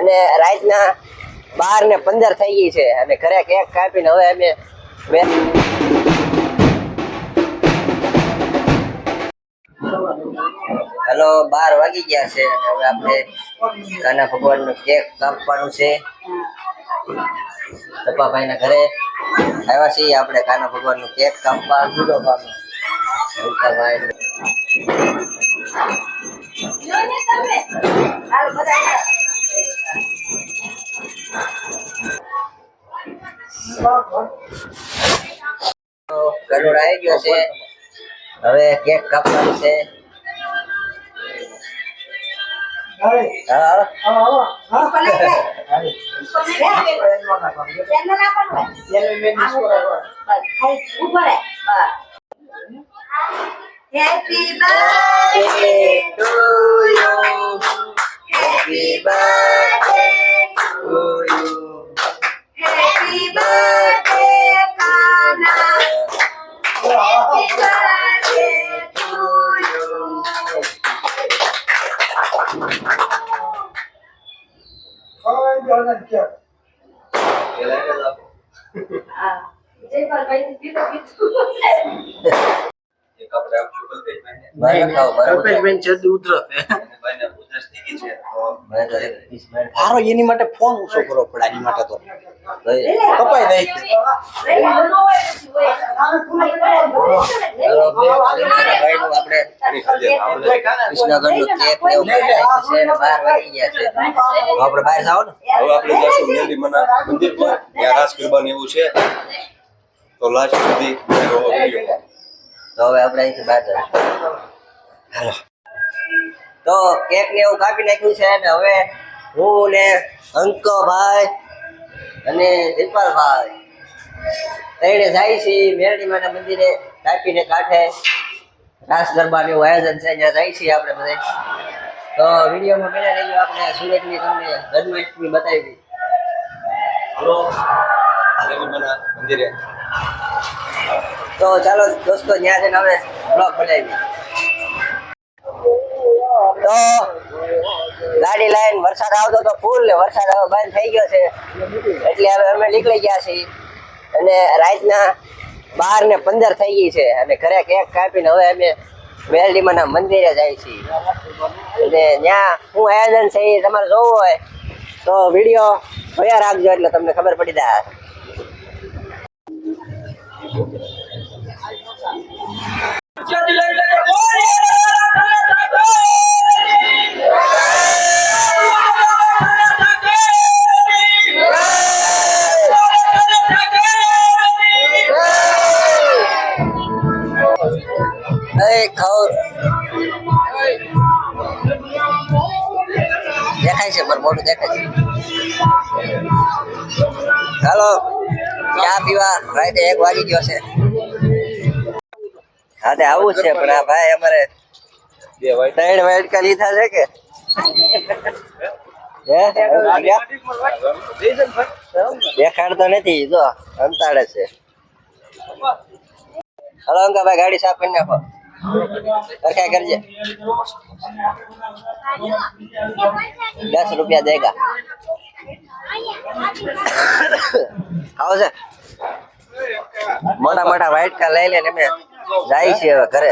અને રાતના 12:15 થઈ ગઈ છે અને ઘરે કેક કાપીને હવે અમે હેલો 12 વાગી ગયા છે અને હવે આપણે કાના ભગવાનનું કેક કાપવાનું છે. સપાભાઈ ના ઘરે આવ્યા છીએ આપણે કાના ભગવાનનું કેક કાપવા. કરોડ આવી ગયો છે, હવે કેક કાપવાનું છે. Happy birthday to you. Happy birthday to you. Happy birthday, Kana. Happy birthday to you. એની માટે ફોન ઊંચો કરવો પડે. એની માટે તો કપાઈ જાય આપણે બહાર જાવ ને. હવે આપણે જશું મેલડી મના મંદિર પર, ત્યાં રાસ ગરબાને એવું છે, તો લાસ્ટ સુધી તો હવે આપણે અહીંથી બહાર જશું. તો કેક ને એવું કાપી નાખ્યું છે ને હવે હું ને અંકભાઈ અને દીપાલભાઈ ત્રણે જાય છે મેરડી માના મંદિરે કાપીને કાંઠે રાસ ગરબાનું એવું આયોજન છે, ત્યાં જાય છીએ આપણે બધા. તો વિડીયોમાં પહેલા લઈ ગયો આપણે સુરતની તમને જન્માષ્ટમી બતાવી. હલો મેલડી મના મંદિરે. તો ચાલો દોસ્તો ત્યાં જઈને હવે બ્લોગ બનાવી. તો ગાડી લાઈન વરસાદ આવતો તો ફૂલ ને વરસાદ હવે બંધ થઈ ગયો છે એટલે હવે અમે નીકળી ગયા છીએ અને રાતના 12:15 થઈ ગઈ છે અને ઘરે કેક કાપીને હવે અમે મેલડીમાના મંદિરે જાય છીએ. અને ત્યાં શું આયોજન છે એ તમારે જોવું હોય તો વિડીયો જોયા રાખજો એટલે તમને ખબર પડી જાય. દેખાય છે મારું મોઢું દેખાય છે. ચાલો ચા પીવા રાતે 1 વાગી ગયો છે. હા તે આવું જ છે પણ આ ભાઈ અમારે 3 વાટકા લીધા છે કે દેખાડતો નથી જો અંતાડે છે. હલો અંકાભાઈ ગાડી સાફ કરી નાખો. સરખા કરજે. 10 રૂપિયા દેગા. આવશે મોટા મોટા વાઇટકા લઈ લઈને અમે જાય છીએ હવે ઘરે.